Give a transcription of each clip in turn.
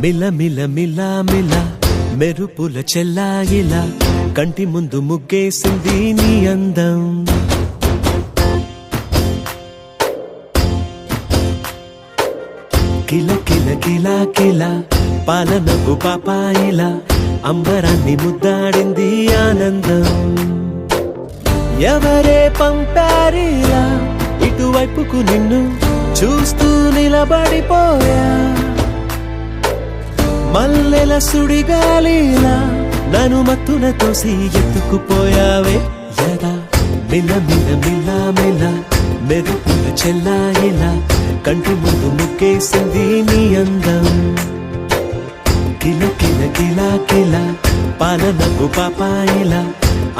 మిల మిల మిల మిల మెరుపుల చెల్లాయిలా కంటి ముందు ముగ్గేసింది నీ అందం. కిల కిల కిల కిల పాలనకు పాపాయిలా అంబరాన్ని ముద్దాడింది ఆనందం. ఎవరే పంపారిలా ఇటువైపుకు నిన్ను చూస్తూ నిలబడిపోయా. మల్లెల సుడిగాలిలా నన్ను మత్తున తోసి ఎత్తుకుపోయావే యదా. మిల మిల మిల మిల మెరుపుల చెల్లాయిలా కంటి ముందు ముగ్గేసింది నీ అందం. కిల కిల కిల కిల పాలనకు పాపాయిలా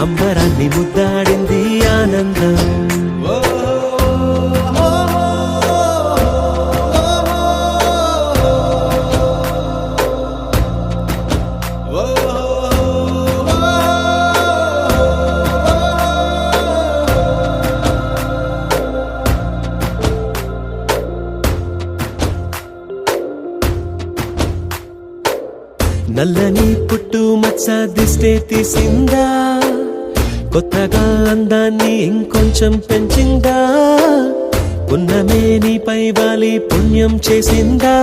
అంబరాన్ని ముద్దాడింది ఆనందం. నల్లని పుట్టు మచ్చ దిష్టే తీసిందా, కొత్తగా అందాన్ని ఇంకొంచెం పెంచిందా. ఉన్నమే నీపై వాలి పుణ్యం చేసిందా,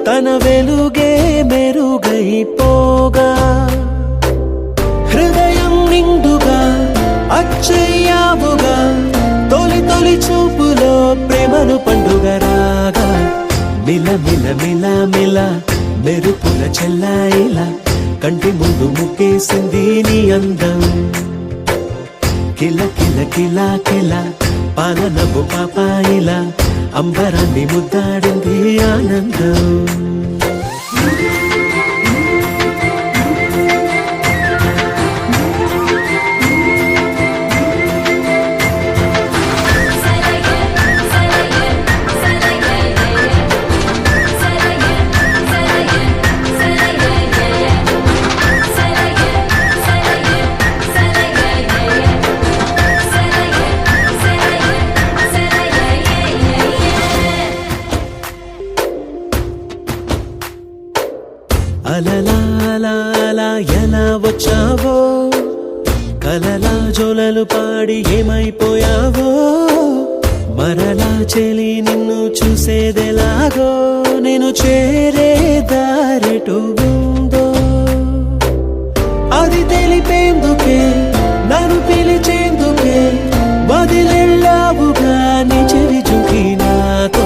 తన వెలుగే మెరుగైపోగా. హృదయం నిండుగా అచ్చయ్యావుగా, తొలి తొలి చూపులో ప్రేమను పండుగ రాగా. మిల మిల మిల మిల మెరుపుల చెల్లాయిలా కంటి ముందు ముగ్గేసింది నీ అందం. కిల కిల కిల కిల పాలనకు పాపాయిలా అంబరాన్ని ముద్దాడింది ఆనందం. అలలా అలా అలా ఎలా వచ్చావో, కలలా జోలలు పాడి ఏమైపోయావో. మరలా చెలి నిన్ను చూసేదెలాగో, నేను చేరే దారెటు ఉందో అది తెలిపేందుకే నన్ను పిలిచేందుకే వదిలెళ్ళావుగా నీ చెవి చుకి నాతో.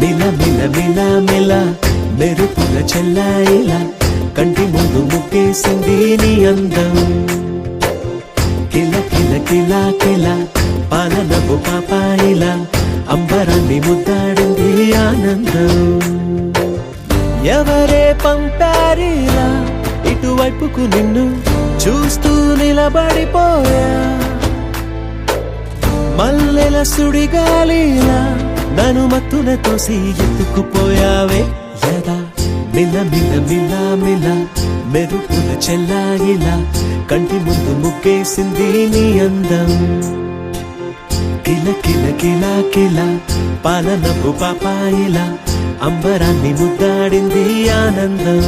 మిల మిల మిల మిల మెరుపుల చెల్లాయిలా కంటి ముందు ముగ్గేసింది నీ అందం. కిల కిల కిల కిల పాలనకు పాపాయిలా అంబరాన్ని ముద్దాడింది ఆనందం. ఎవరే పంపారిలా ఇటువైపుకు నిన్ను చూస్తూ నిలబడిపోయా. మల్లెల సుడిగాలిలా నన్ను మత్తున తోసి ఎత్తుకుపోయావే యదా. మిల మిల మిల మిల మెరుపుల చెల్లాయిలా కంటి ముందు ముగ్గేసింది నీ అందం. కిల కిల కిల కిల పాలనకు పాపాయిలా అంబరాన్ని ముద్దాడింది ఆనందం.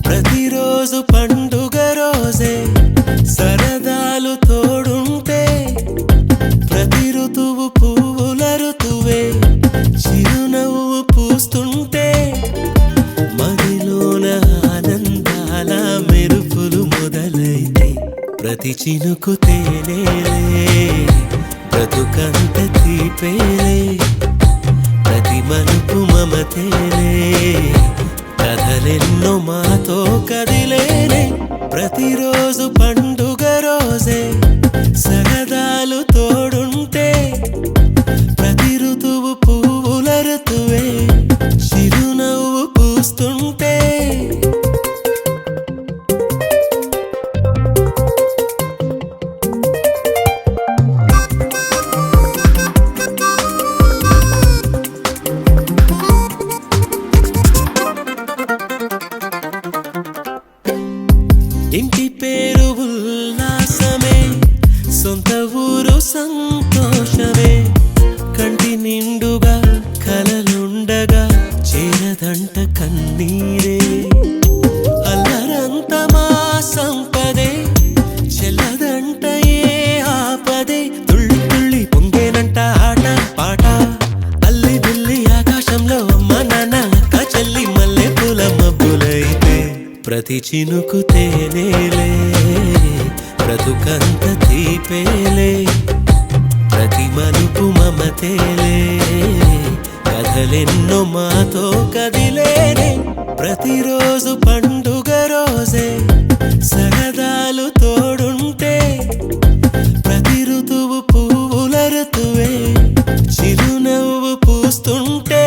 ప్రతిరోజు పండుగ రోజే సరదాలు తోడుంటే, ప్రతి ఋతువు పువ్వుల ఋతువే చిరునవ్వు పూస్తుంటే. మదిలోన ఆనందాల మెరుపులు మొదలైతే, ప్రతి చినుకు తేనేలే బ్రతుకంత తీపేలే. ప్రతి మలుపు మమతేలే కథలెన్నో మాతో కదిలేనే. ప్రతిరోజు పండుగ రోజే సరదాలు తోడుంటే ప్రతి ఋతువు పువ్వుల ఋతువే చిరునవ్వు పూస్తుంటే ఇంటి పేరు ఉల్లాసమే సొంత ఊరు సంతోషమే కంటి నిండుగా కలలుండగా చేరదంట కన్నీరే అల్లరంత మా సంపదే చెల్లదంట ఏ ఆపదే తుళ్ళి తుళ్ళి పొంగేనంట ఆట పాట అల్లి బిల్లి ఆకాశంలో అమ్మ నాన్న అక్క చెల్లి మల్లె పూల మబ్బులైతే ప్రతి చినుకు తేనేలే బ్రతుకంత తీపేలే ప్రతి మలుపు మమతేలే కథలెన్నో మాతో కదిలేనే ప్రతిరోజు పండుగ రోజే సరదాలు తోడుంటే ప్రతి ఋతువు పువ్వుల ఋతువే చిరునవ్వు పూస్తుంటే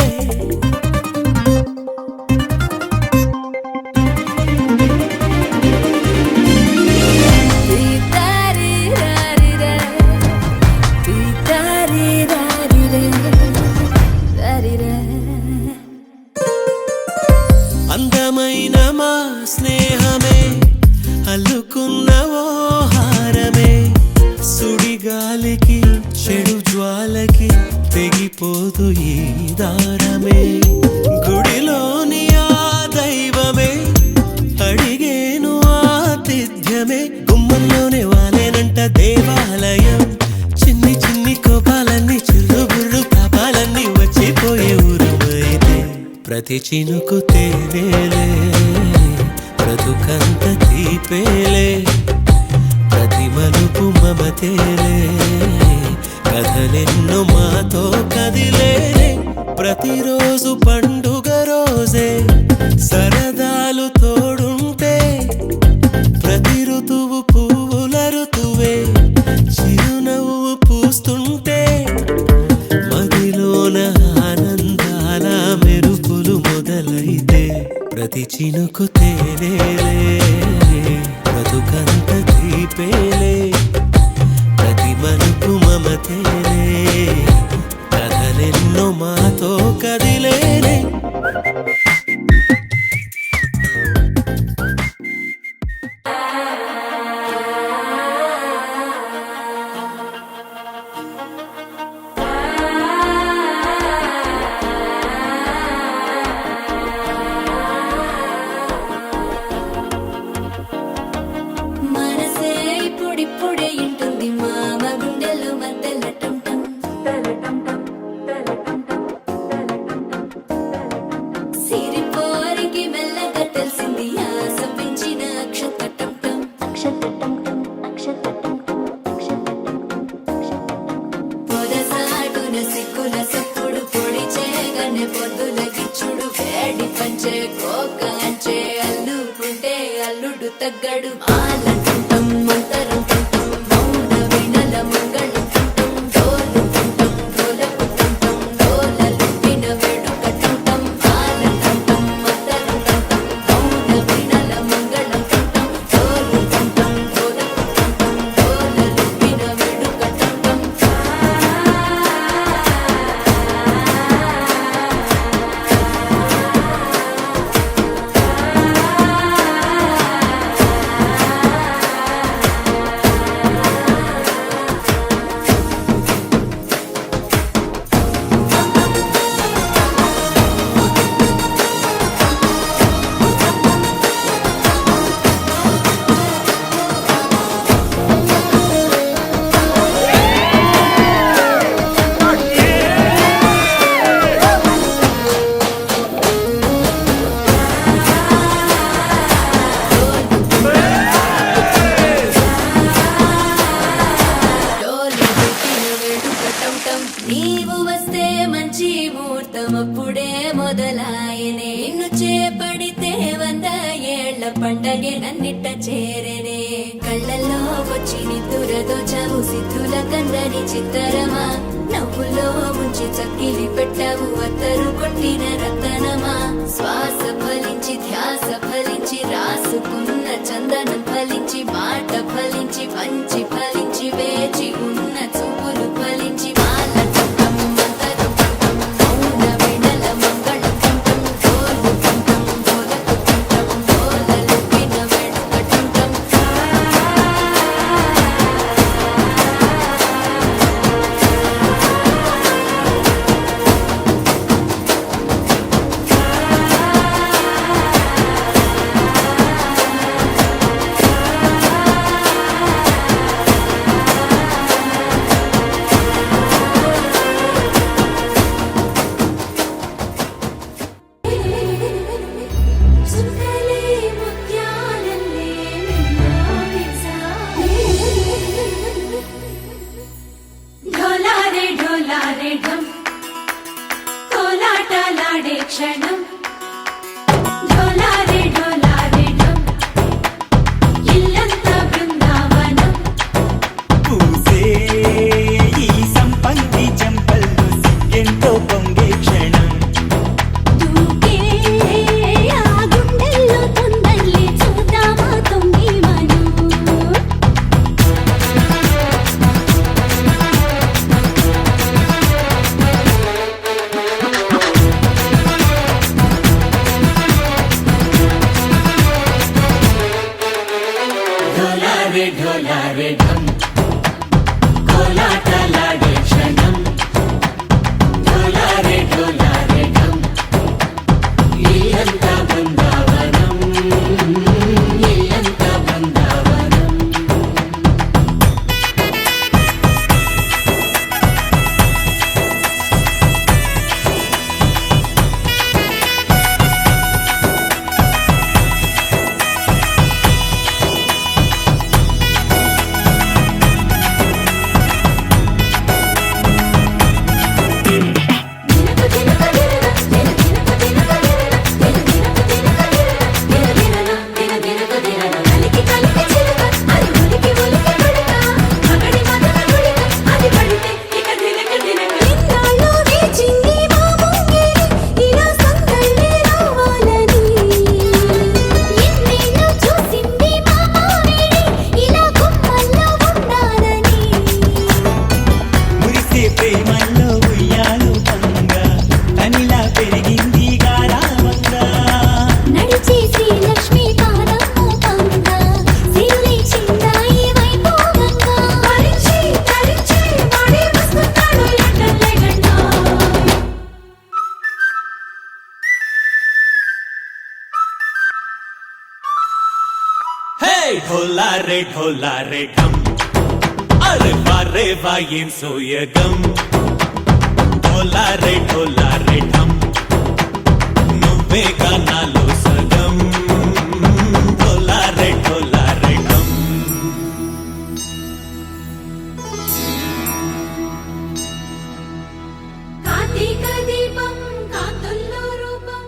అందమైన మా స్నేహమే అల్లుకున్న ఓ హారమే సుడిగాలికి చెడు జ్వాలకి తెగిపోదు ఈ దారమే గుడిలోని ఆ దైవమే అడిగేను ఆతిథ్యమే గుమ్మంలోనే వాలేనంట దేవాలయం చిన్ని చిన్ని కోపాలన్నీ చిల్లుబుర్రు పాపాలన్నీ వచ్చిపోయే ఊరుమైతే ప్రతి చినుకు తేనేలే బ్రతుకంత తీపేలే ప్రతి మలుపు మమతేలే కథలెన్నో మాతో కదిలేనే ప్రతిరోజు పండుగ రోజే సరదాలు తోడుంటే ప్రతి ఋతువు పువ్వుల ఋతువే చిరునవ్వు పూస్తుంటే మదిలోన ఆనందాల మెరుపులు మొదలైతే ప్రతి చినుకు తేనేలే బ్రతుకంత తీపేలే ప్రతి మలుపు మమతేలే కథలెన్నో మాతో కదిలేనే ఇప్పుడే ఇంటుంది మామ గుండెలు మధ్యల టంటం సిరిపోరికి మెల్లగా తెలిసింది ఆశ పెంచిన అక్షతటం పొదసాటున సిక్కుల సప్పుడు పొడి చేయగానే పొద్దుల గిచ్చుడు వేడి పంచే కోక అంచే అల్లుకుంటే అల్లుడు తగ్గడు ఆలంటుంటం మంతరం అప్పుడే మొదలాయనే నిన్ను చేపడితే 100 ఏళ్ల పండగే నన్నిట్ట చేరనే కళ్ళల్లో వచ్చి నిద్దురదోచావు సిద్ధుల కందని చిత్తరమా నవ్వులో ముంచి చక్కిలి పెట్టావు అత్తరు కొట్టిన రతనమా శ్వాస ఫలించి ధ్యాస ఫలించి రాసుకున్న చందనం ఫలించి మాట ఫలించి మంచి ఫలించి వేచి ఉన్న చూపులు ఫలించి మాల చుట్టం మంతరు చుట్టం మౌన వెనల మంగళ చుట్టం గోలు చుట్టం గోలకు చుట్టం గోలలుపిన వెడుక చుట్టం సుందరే ముత్యాలల్లే ఢోలారే ఢోలారే ఢం కోలాటలాడే క్షణం ఢోలారే ఢోలారే ఢం ఇల్లంతా బృందావనం పూసే ఈ సంపంగి చెంపల్లో సిగ్గెంతో పొంగే క్షణం దూకే ఆ గుండెల్లో తొందరలే చూద్దామా తొంగి మనం ఢోలారే ఢోలారే ఢం కోలాటలాడే క్షణం ఢోలారే ఢోలారే ఢం ఇల్లంతా బృందావనం ఇల్లంతా బృందావనం మురిసే ప్రేమల్లో ఉయ్యాలు పంగా తనిలా పెరిగింది గారావంగా నడిచే శ్రీలక్ష్మి పాదము పంగా సిరులి చిందాయి వైభోగంగా తరించి తరించి వాడి వస్తున్నాడు ఎట్టల్లే గంట హే ఢోలారే ఢోలారే ఢం అరే వారే వాయేం సోయగం ఢోలారే ఢోలారే ఢం నువ్వే గానాలో సగం ఢోలారే ఢోలారే ఢం కార్తీక దీపం కాంతుల్లో రూపం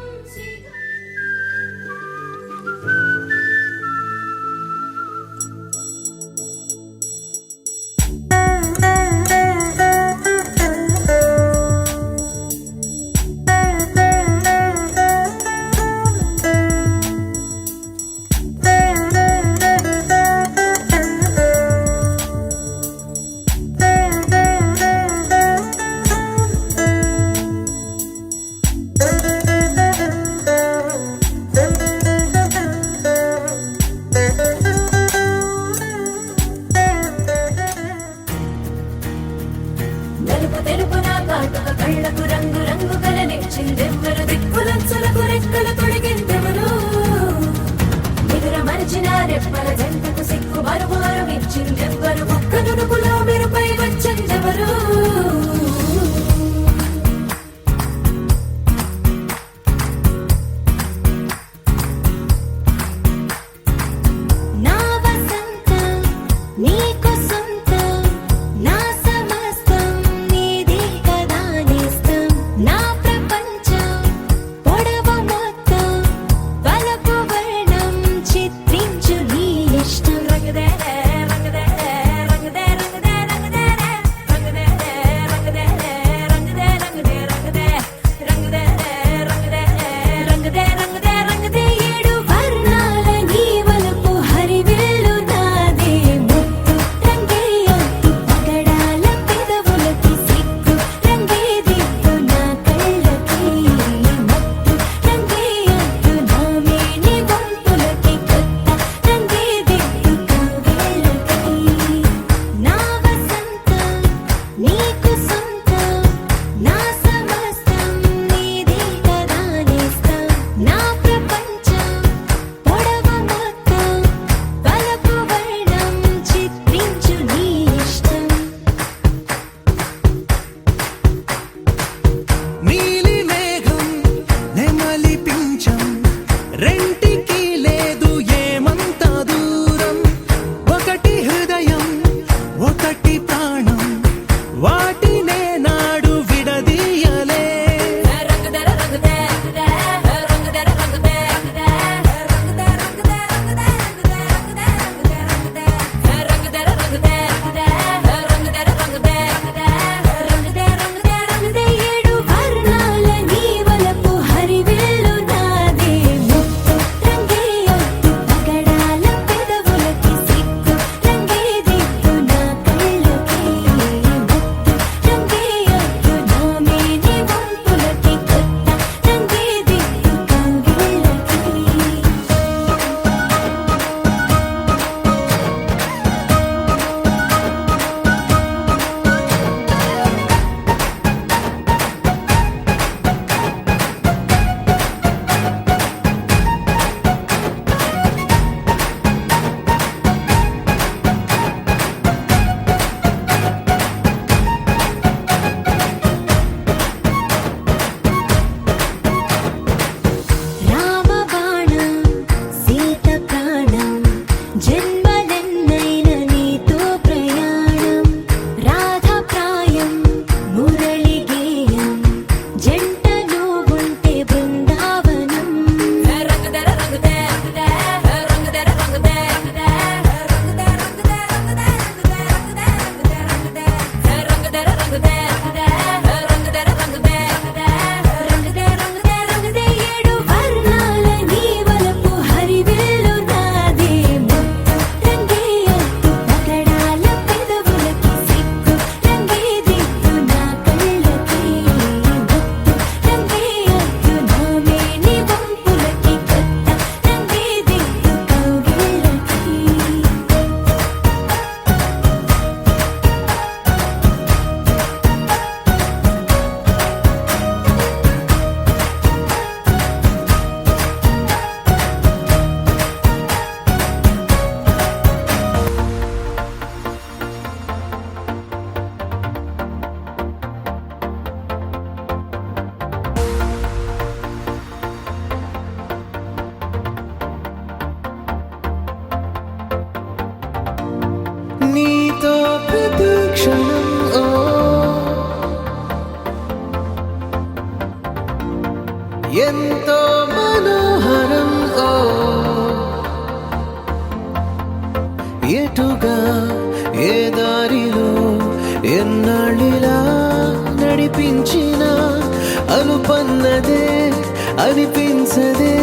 అనిపించదే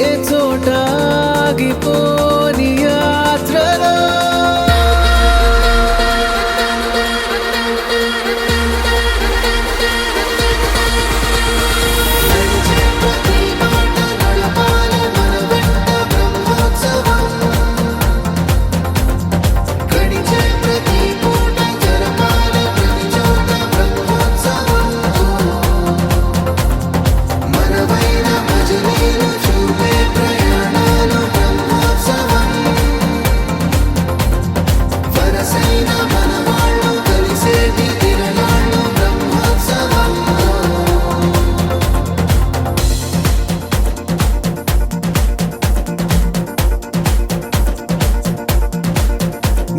ఏ చోట ఆగిపోని యాత్రలో.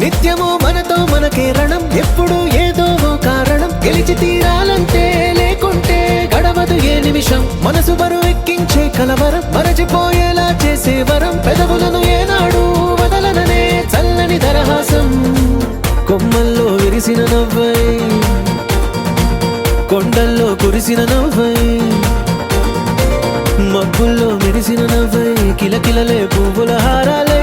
నిత్యము మనతో మనకే రణం, ఎప్పుడు ఏదో ఓ కారణం. గెలిచి తీరాలంటే లేకుంటే గడవదు ఏ నిమిషం. మనసు బరువు ఎక్కించే కలవరం, మరచిపోయేలా చేసే వరం. పెదవులను ఏనాడు వదలననే చల్లని దరహాసం. కొమ్మల్లో విరిసిన నవ్వై, కొండల్లో కురిసిన నవ్వై, మబ్బుల్లో మెరిసిన నవ్వై, కిలకిలలే పువ్వుల హారాలై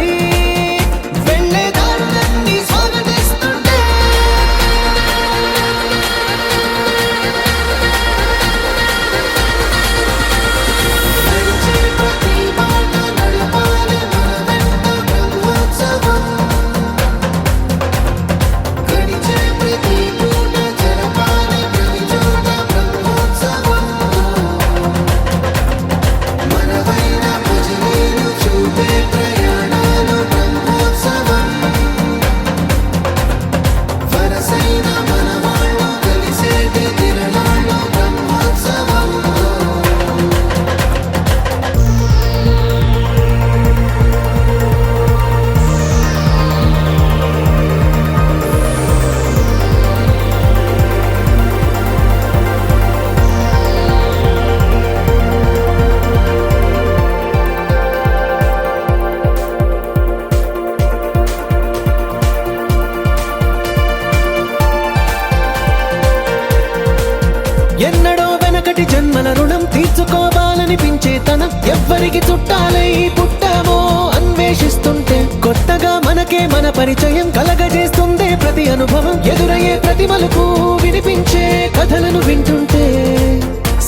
ఎన్నడో వెనకటి జన్మల రుణం తీర్చుకోవాలనిపించే తనం. ఎవ్వరికి చుట్టాలై పుట్టామో అన్వేషిస్తుంటే కొత్తగా మనకే మన పరిచయం కలగజేస్తుందే ప్రతి అనుభవం. ఎదురయ్యే ప్రతి మలుపు వినిపించే కథలను వింటుంటే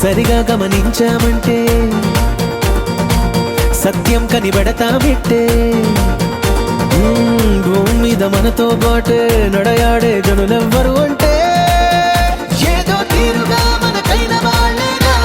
సరిగా గమనించామంటే సత్యం కనిపెడతామిట్టే. భూమి మీద మనతో పాటే నడయాడే జనులెవ్వరు అంటే ఏదో తీరుగా మనకైన వాళ్ళేగా.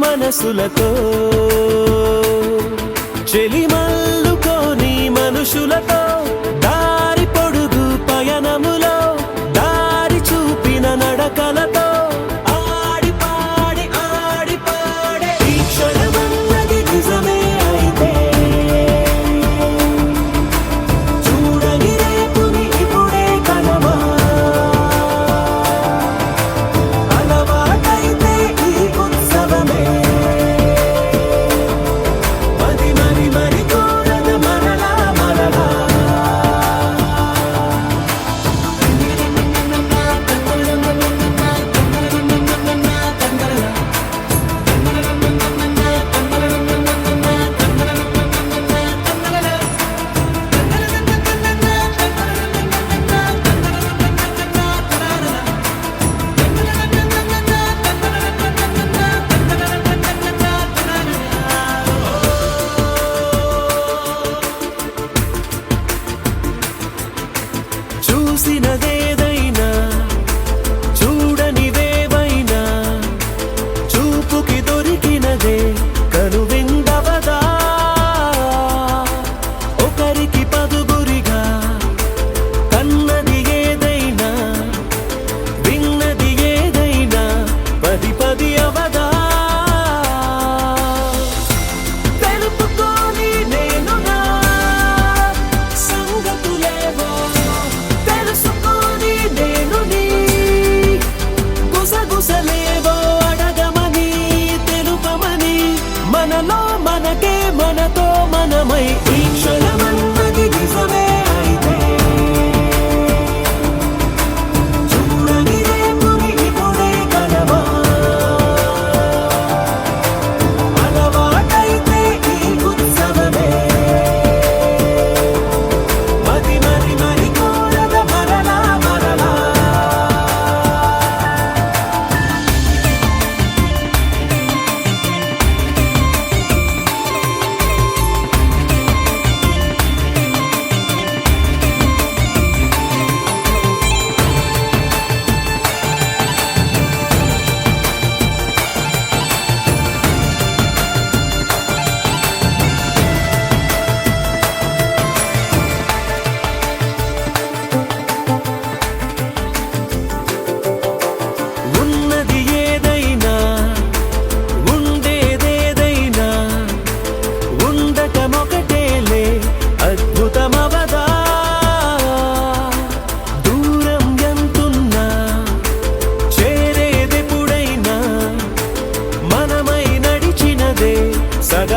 మనసులతో చెలిమల్లుకోని మనుషులతో దారి పొడుగు పయనములో దారి చూపిన నడకలతో ఆడి పాడే ఈ క్షణమన్నది నిజమే అయితే చూడని రేపుని ఇప్పుడే కలవా అలవాటైతే ఈ ఉత్సవమే మరి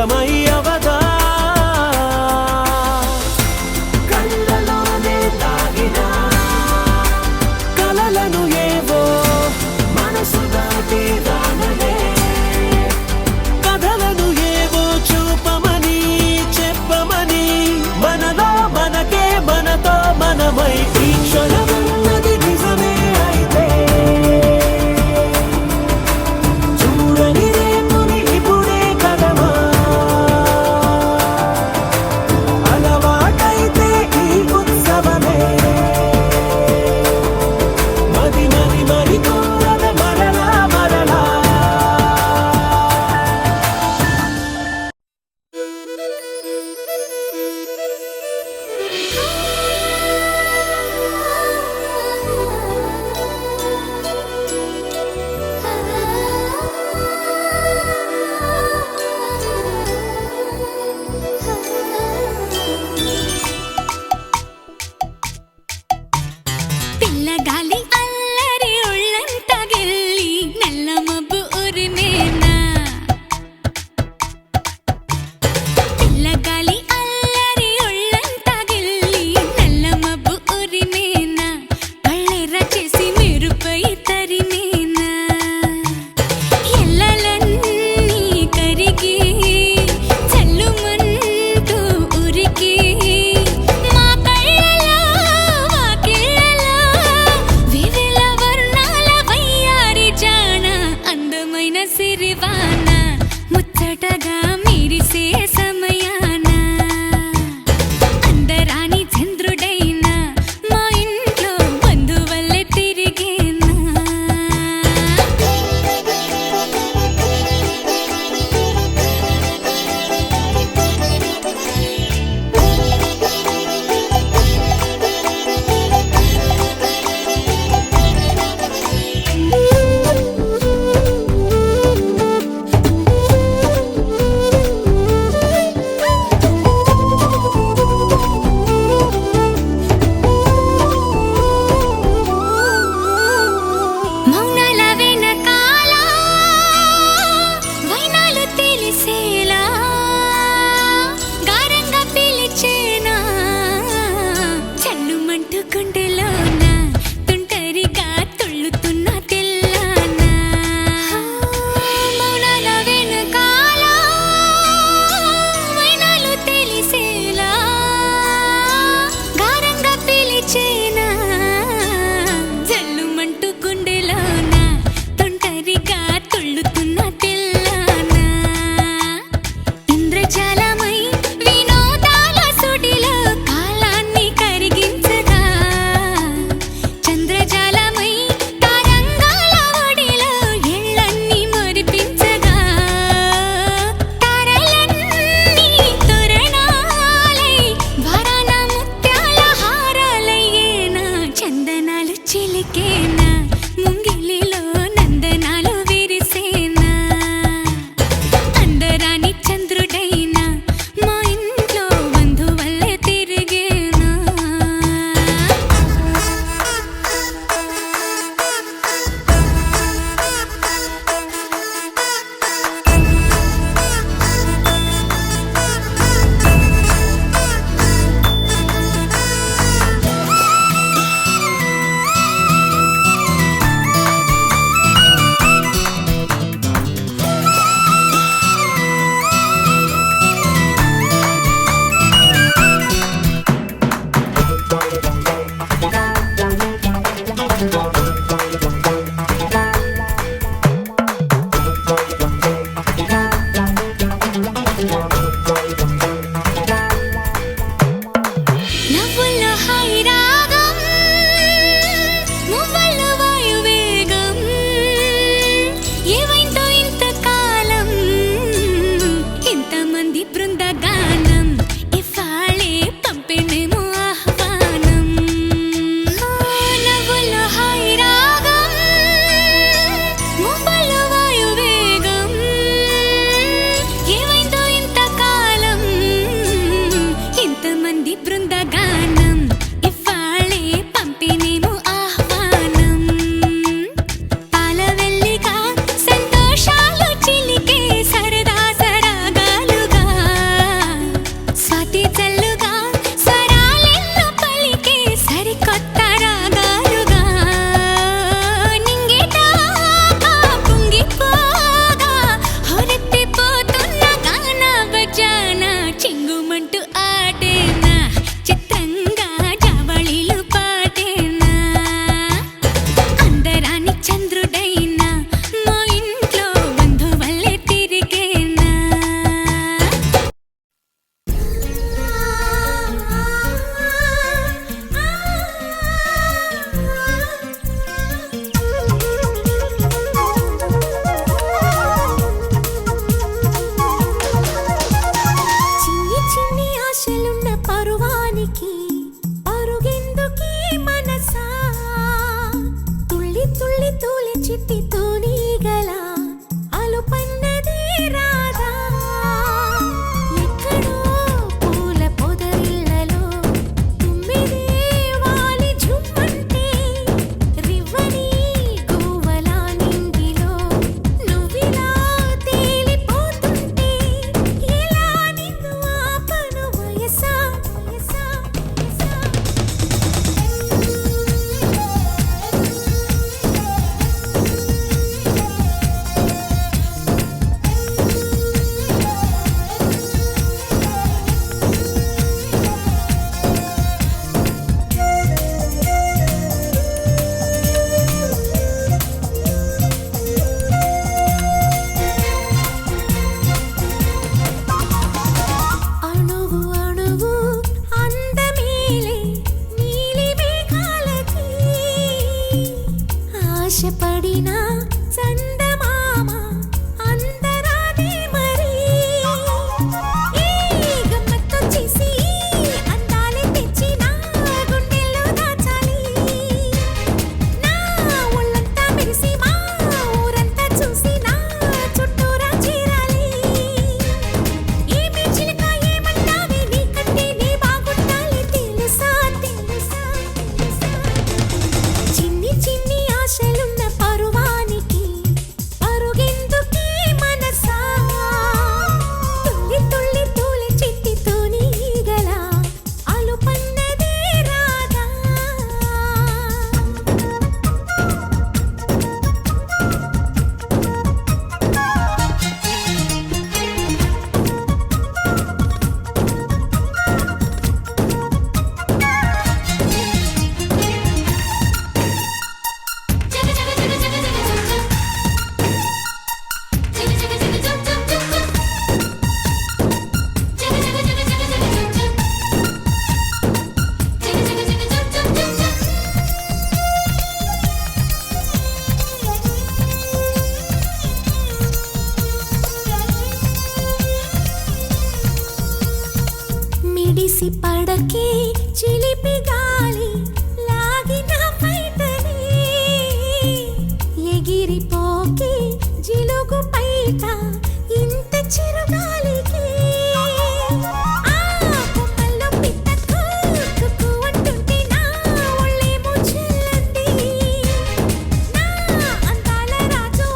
నిజమై అవదా కళ్ళలోనే దాగిన కలలను ఏవో మనసు దాటి రానలే కథలను ఏవో చూపమని చెప్పమని మనలో మనకే మనతో మనమై ఈ క్షణమన్నది నిజమే అయితే చూడని రేపుని ఇప్పుడే కదమా అలవాటైతే ఈ ఉత్సవమే మది మరి మరి కోరద మరలా మరలా పిల్లగాలి అల్లరి ఒళ్ళంతా గిల్లి నల్ల మబ్బు ఉరిమేనా పిల్లగాలి అల్లరి ఒళ్ళంతా గిల్లి నల్ల మబ్బు ఉరిమేనా కళ్ళెర్ర చేసి మెరుపై తరిమేనా ఎల్లలన్నీ కరిగి చల్లుమంటూ ఉరికి మా కళ్ళలో వాకిళ్ళలో వివిల వర్ణాల వయ్యారి జాణ అందమైన సిరివాన ముచ్చటగా మెరిసే సమయాన అందరాని చంద్రుడైనా మా ఇంట్లో బంధువల్లే తిరిగేనా ఎగిసి పడకే చిలిపి గాలి లాగిన పైటని ఎగిరిపోకే జిలుగు పైట ఇంత చిరుగాలికి కొమ్మల్లో పిట్ట కుక్కు అంటుంటే నా ఒళ్ళేమో చెల్లంది నా అందాల రాజు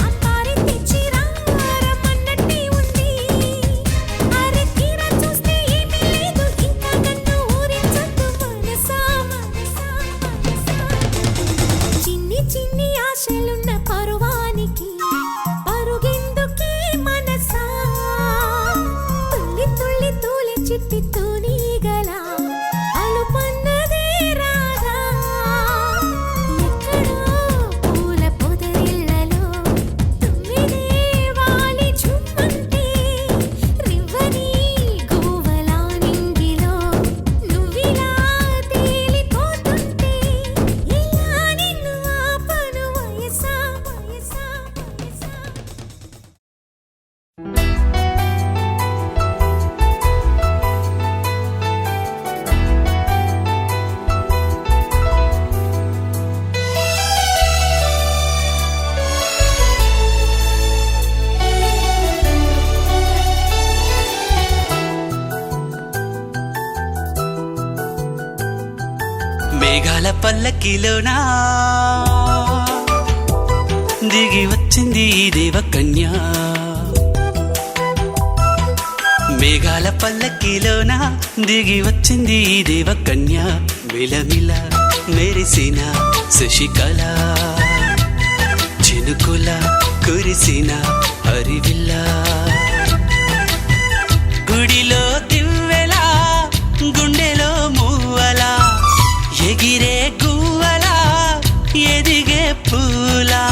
అంబారి తెచ్చి రమ్మన్నట్టే ఉంది అరే తీరా చూస్తే ఏమీ లేదు ఇంకా నన్ను ఊరించొద్దు మనసా మనసా మనసా చిన్ని చిన్ని ఆశలున్న పరువానికి పరుగెందుకే మనసా తుల్లి తుల్లి తూలి చిట్టి తూనీగల అలుపన్నదే రాదా ఎక్కడో పూల పొదరిళ్ళలో తుమ్మిదే వాలి చుమ్మంటే రివ్వని గువ్వలా నింగిలో నువ్విలా తేలిపోతుంటే ఇలా నిన్ను ఆపను వయసా వయసా వయసా మేఘాల పల్లకిలోనా దిగి వచ్చింది ఈ దేవకన్య మేఘాల పల్లకిలోనా దిగి వచ్చింది ఈ దేవకన్య మిలమిల మెరిసిన శశికళ చినుకుల కురిసిన హరివిల్ల గుడిలో దివ్వెలా గుండెలో మూవలా ఎగిరే గువ్వలా ఎదిగే పూలా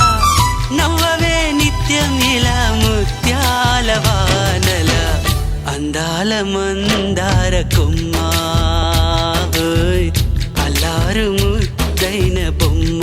నవ్వవే నిత్యం ఇలా ముత్యాల వానల అందాల మందార కొమ్మ ఓయ్ అల్లారు ముద్దైన బొమ్మ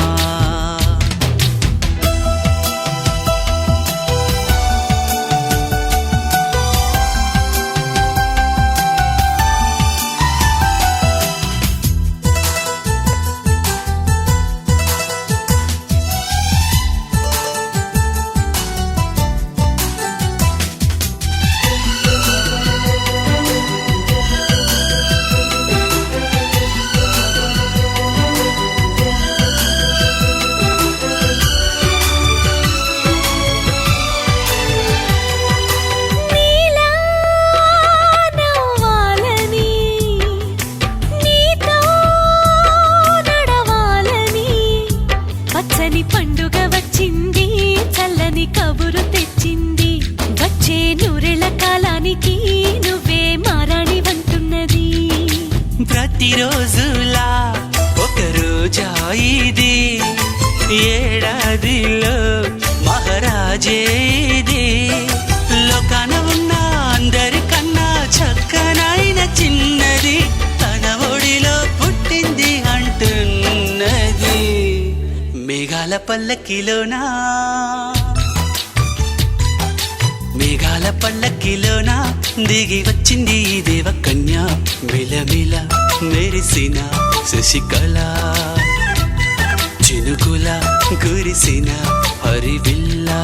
నీలా నవ్వాలని నీతో నడవాలని పచ్చని పండుగ వచ్చింది చల్లని కబురు తెచ్చింది వచ్చే నూరెళ్ళ కాలానికి నువ్వే మారాణి వంటున్నది ప్రతిరోజులా ఒక రోజా ఇది ఏడాదిలో మహారాజే ఇది లోకాన ఉన్న అందరికన్నా చక్కనైన చిన్నది తన ఒడిలో పుట్టింది అంటున్నది మేఘాల పల్లకిలోనా మేఘాల పల్లకిలోనా దిగి వచ్చింది ఈ దేవకన్య మిలమిల మెరిసిన శశికళ చినుకుల కురిసిన హరివిల్లా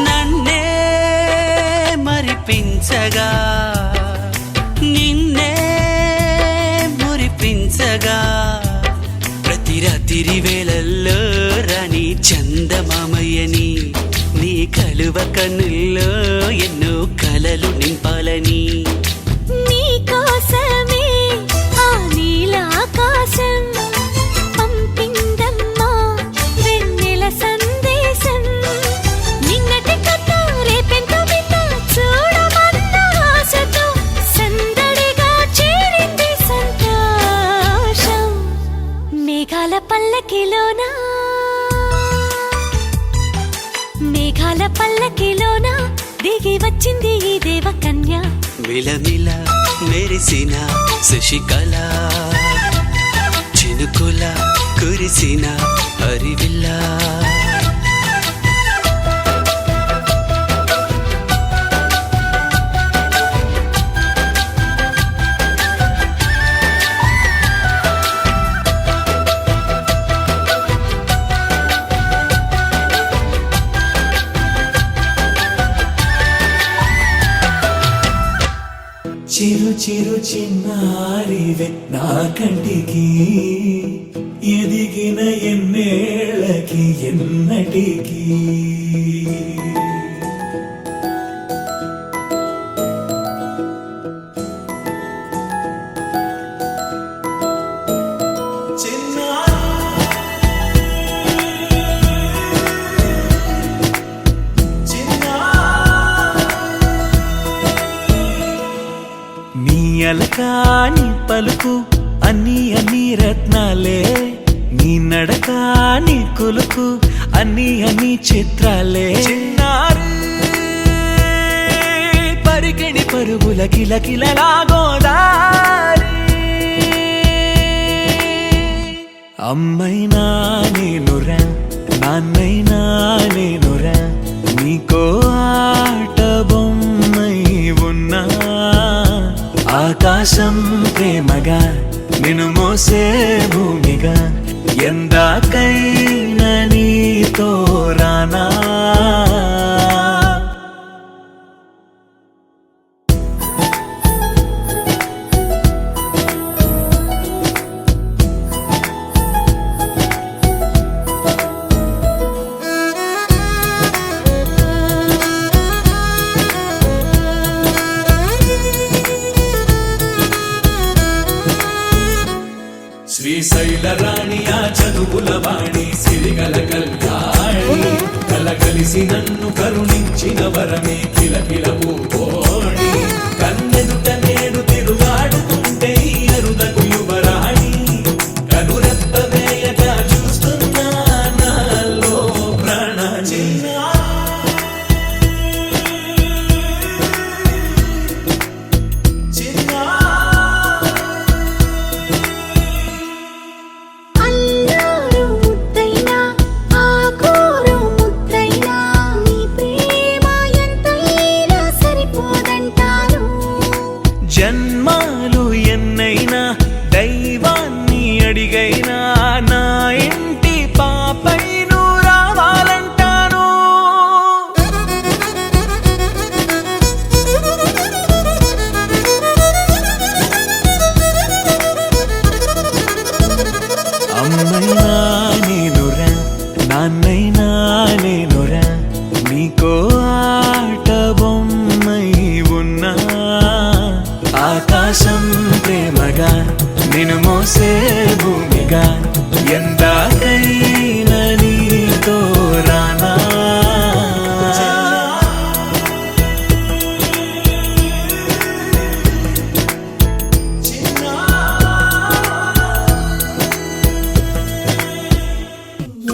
నన్నే మరిపించగా నిన్నే మురిపించగా ప్రతి రాత్రి వేళల్లో రాణి చందమామయ్యని నీ కలువ కన్నుల్లో ఎన్నో కలలు నింపాలని నీ కోసమే ఆ నీలాకాశం పంపిందమ్మా వెన్నెల సందేశం నిన్నటి కథ రేపెంత వింత చూడమన్న ఆశతో సందడిగా చేరింది సంతోషం మేఘాల పల్లె పల్లకిలోనా మేఘాల పల్లకిలోన దిగి వచ్చింది ఈ దేవకన్య మిలమిల మెరిసిన శశికళ చినుకుల కురిసిన హరివిల్లా చిరు చిరు చిన్నారివే నా కంటికి ఎదిగిన ఎన్నేళ్ళకి ఎన్నటికి అలకాని పలుకు అన్ని రత్నాలే నీ నడకాని కులుకు అన్ని చిత్రాలే పరికిణి పరుగుల కిలకిలలాగోదారి అమ్మైనా నేనురా నాన్నైనా నేనురా నీకో ఆట బొమ్మై ఉన్నా ఆకాశం ప్రేమగా నిన్ను మోసే భూమిగా ఎందాకైనా నీతో రానా శ్రీశైల రాణి ఆ చదువుల వాణి సిరిగల కళ్యాణి కలగలిసి నన్ను కరుణించిన వరమే కిలకిల పూకోణి కన్నెదుట నేడు తిరుగాడుతుంటే ఈ అరుదకు యువరాణి కనురెప్ప వేయగా చూస్తున్నా నాలో ప్రాణ జన్మాలు ఎన్నైనా దైవాన్ని అడిగైనా నా ఇంటి పాపై నువ్వు రావాలంటాను అమ్మైనా నేనురా నాన్నైనా నేనురా నీకో ఆట బొమ్మై ఉన్నా ఆకాశం ప్రేమగా నిన్ను మోసే భూమిగా ఎందాకైనా నీతో రానా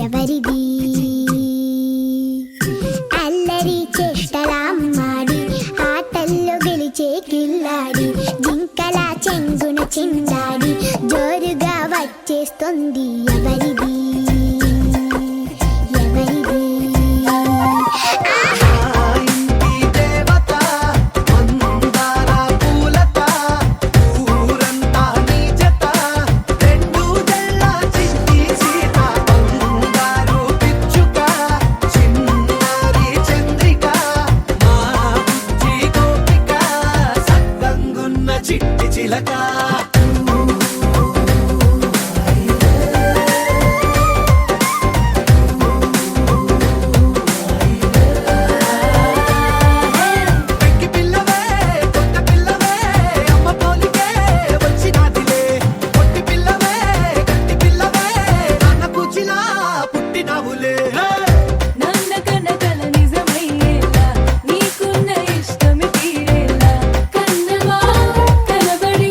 ఎవరిది అల్లరి చేష్టలామ్మాడి ఆటల్లో గెలిచే కిల్లాడి జింకల చెంగున చిందాడి జోరుగా వచ్చేస్తుంది ఎవరిది ఎవరిది చిట్టి చిలక నీకున్న ఇష్టమి తీరేలా కన్నవా కనబడి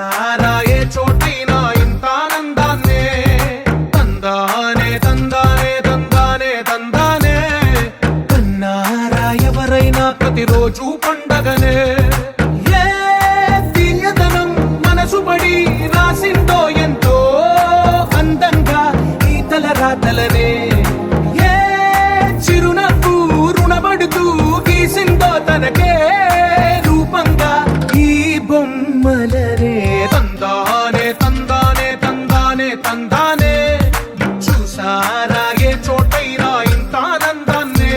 చూసారా ఏ చోటైనా ఇంత ఆనందాన్నే తందానే తందానే తందానే తందానే కన్నారా ఎవరైనా ప్రతిరోజు పండగనే ఏ తీయదనం మనసు పడి రాసిందో ఎంతో అందంగా ఈ తల రాతలనే ఏ చిరునవ్వు రుణపడుతూ గీసిందో తనకే రూపంగా ఈ బొమ్మలనే తందానే తందానే తందానే తందానే చూసారా ఏ చోటైనా ఇంత ఆనందాన్నే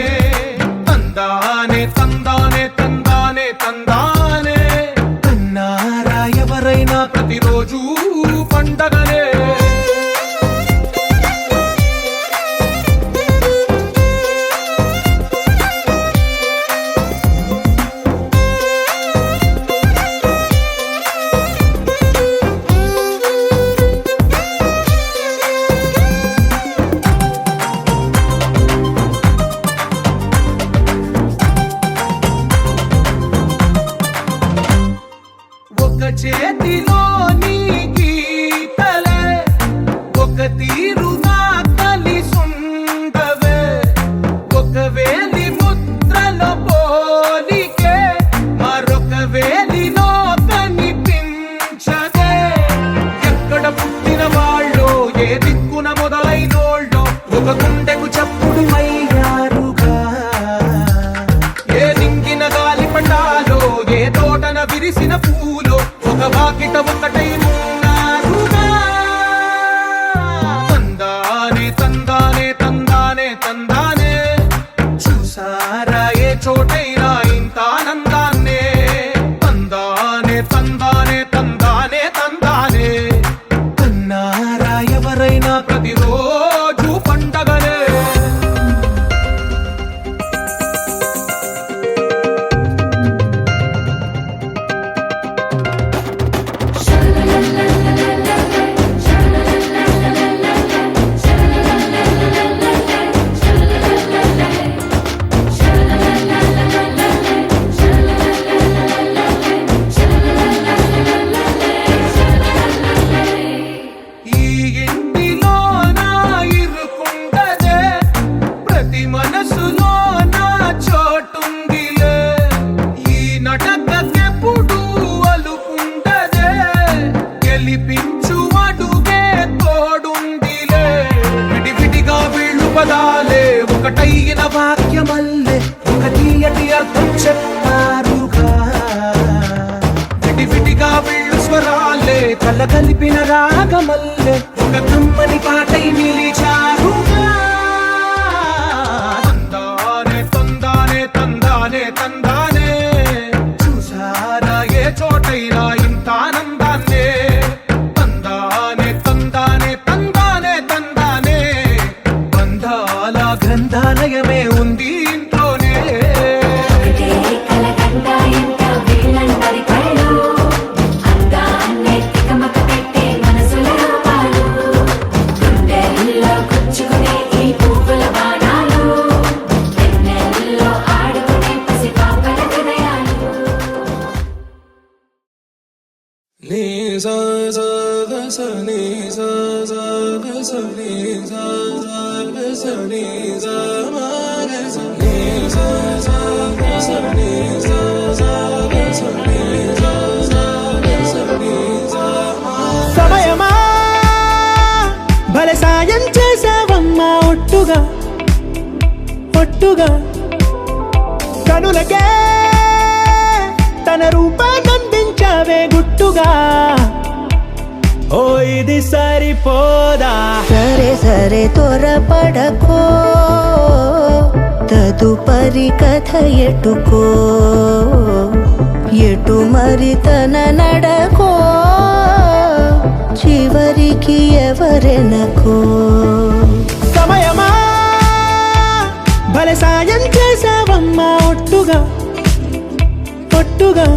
తందానే తందానే తందానే తందానే కన్నారా ఎవరైనా ప్రతిరోజు పండగనే ఒక చేతిలోని గీతలే ఒక తీరుగా కలిసుండవే ఒక వేలి ముద్రలో పోలికే మరొక వేలిలో కనిపించదే ఎక్కడ పుట్టిన వాళ్ళో ఏ దిక్కున మొదలైనోళ్ళో ఒక గుండెకు చప్పుడు అయ్యారుగా ఏ దింగిన గాలి పటాలో ఏ తోటన విరిసిన పూలో ఒక వాకిట ఒకటై ఉన్నారుగా తందానే తందానే తందానే తందానే చూసారా ఏ చోటైనా ఇంత ఆనందాన్నే తందానే తందానే తందానే తందానే కన్నారా ఎవరైనా ప్రతిరోజు పండగనే ఈ ఇంటిలో నా ఇరుకుండదే ప్రతి మనసులో నా చోటుందిలే ఈ నటకెప్పుడు అలుకుండదే గెలిపించు అడుగే తోడుందిలే విడివిడిగా వీళ్ళు పదాలే ఒకటైన వాక్యమల్లే ఒక తీయటి అర్థం చెప్పారుగా విడివిడిగా వీళ్ళు స్వరాలే కల కలిపిన రాగమల్లే ఒక కమ్మని పాటై నిలిచారుగా తందానే తందానే తందానే తందానే చూసారా ఏ చోటైనా ఇంత ఆనందాన్నే తందానే తందానే తందానే తందానే బంధాల గ్రంథాలయమే ఉంది ఇంట్లోనే ఒకటే కలకండ ఎంత వీళ్ళందరి కళ్ళు అందాన్నే తికమక పెట్టే మనసుల రూపాలు గుండెల్లో గుచ్చుకునే ఈ పువ్వుల బాణాలు వెన్నెల్లో ఆడుకునే పసిపాపల హృదయాలు నీ సా సా గ స నీ సా సా గ స నీ సా సా గ స నీ సా మా గ స నీ సా సా గ స నీ సా సా గ స నీ సా సా గ స నీ సా మా సమయమా భలే సాయం చేసావమ్మా ఒట్టుగా ఒట్టుగా కనులకే తన రూపాన్నందించావే గుట్టుగా ఓ ఇది సరిపోదా సరే సరే త్వరపడకో తదుపరి కథ ఎటుకో ఎటు మరి తన నడకో చివరికి ఎవరెనకో సమయమా భలే సాయం చేసావమ్మా ఒట్టుగా ఒట్టుగా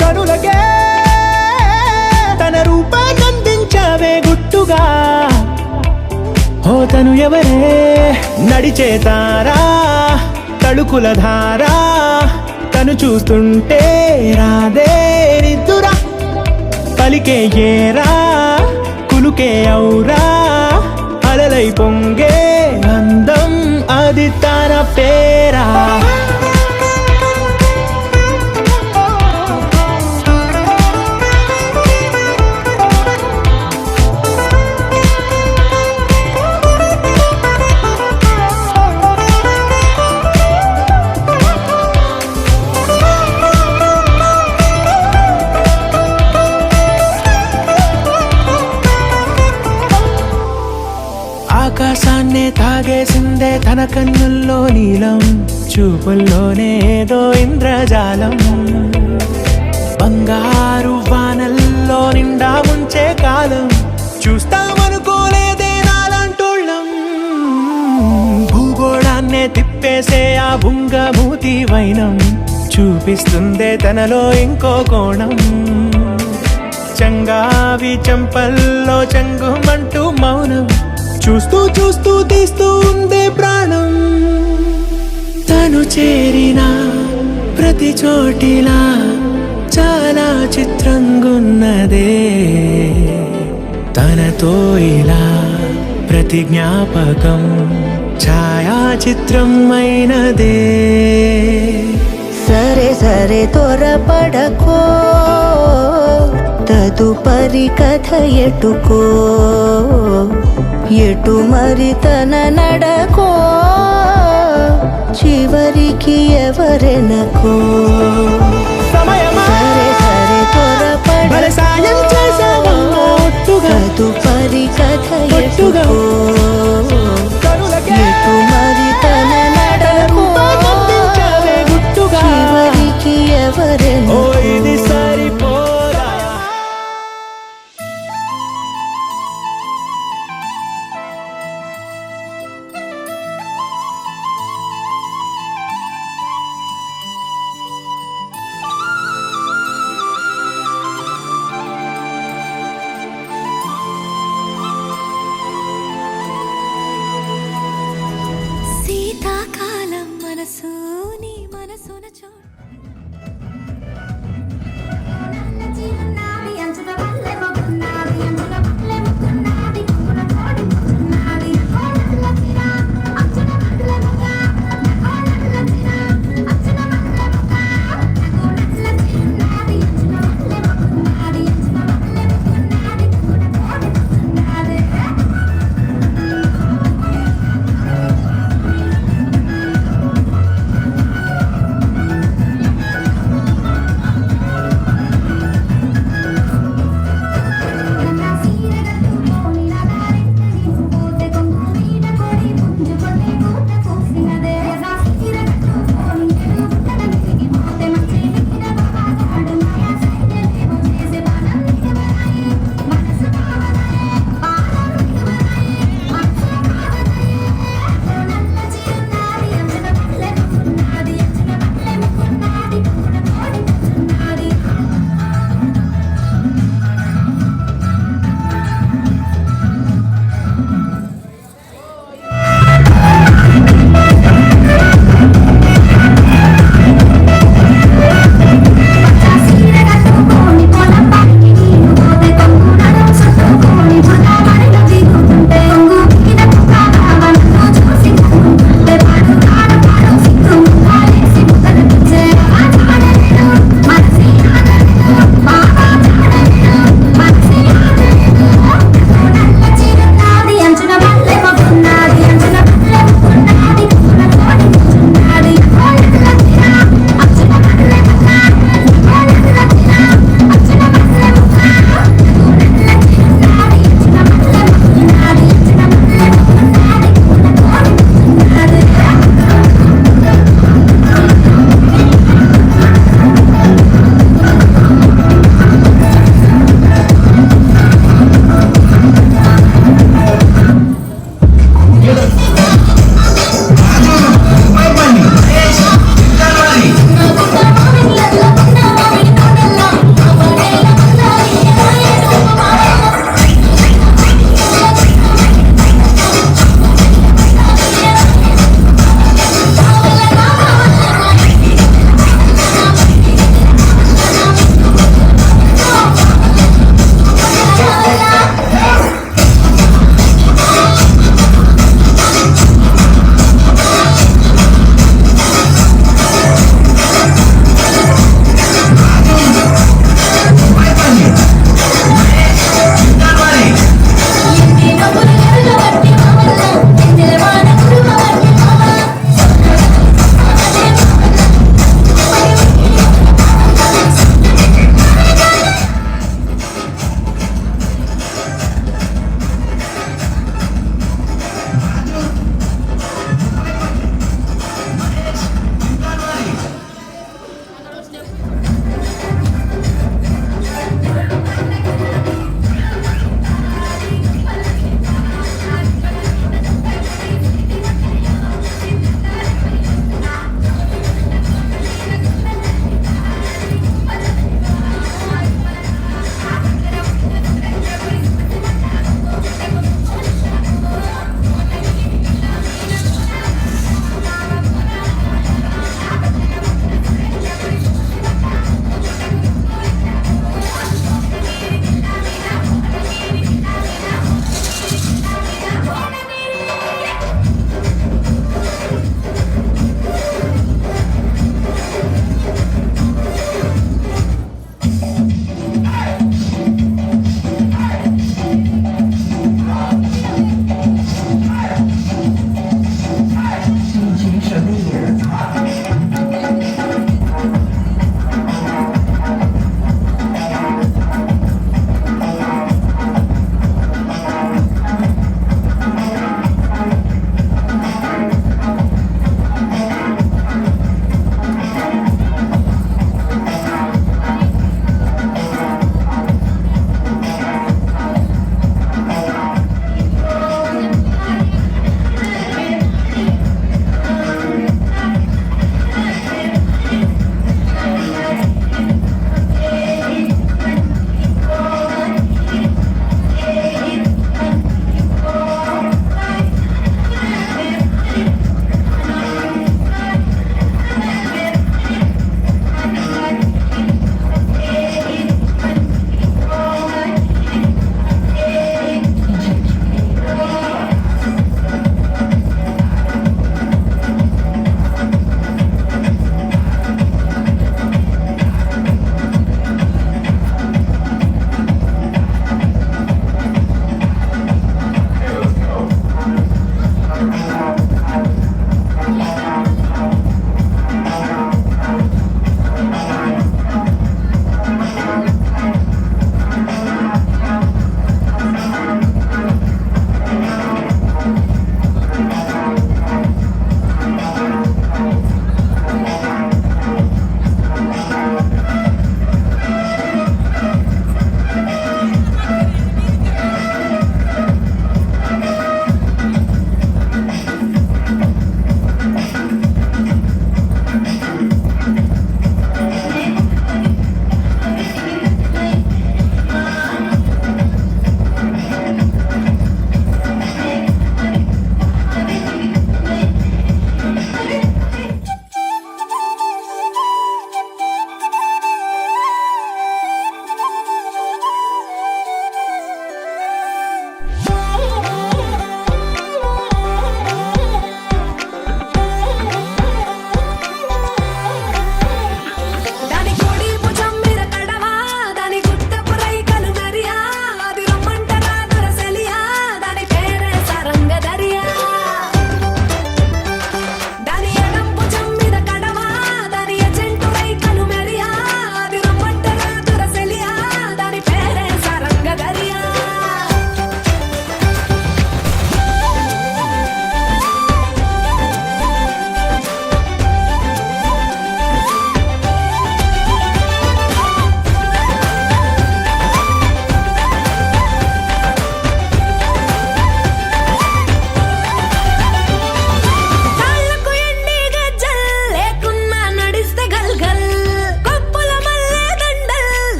కనులకే తన రూపాన్నందించావే గుట్టుగా ఓ తను ఎవరే నడిచే తారా తడుకుల ధారా తను చూస్తుంటే రాదే నిద్దురా పలికే ఏరా కులుకే ఔరా అలలై పొంగే అందం అది తన పేరా ఆకాశాన్నే తాగేసిందే తన కన్నుల్లో నీలం చూపుల్లోనే ఏదో ఇంద్రజాలం బంగారు వానల్లో నిండా ముంచే కాలం చూస్తామనుకోలేదే నాలంటోళ్ళం భూగోళాన్నే తిప్పేసే ఆ బుంగమూతి వైనం చూపిస్తుందే తనలో ఇంకో కోణం చంగావి చెంపల్లో చంగుమంటూ మౌనం చూస్తూ చూస్తూ తీస్తూ ఉందే ప్రాణం తను చేరిన ప్రతి చోటిలా చాలా చిత్రంగున్నదే తనతో ఇలా ప్రతి జ్ఞాపకం ఛాయాచిత్రం అయినదే సరే సరే త్వరపడకో తదుపరి కథ ఎటుకో ఎటు మరి తన నడకో చివరికి ఎవరెనకో సమయమా సరే సరే త్వర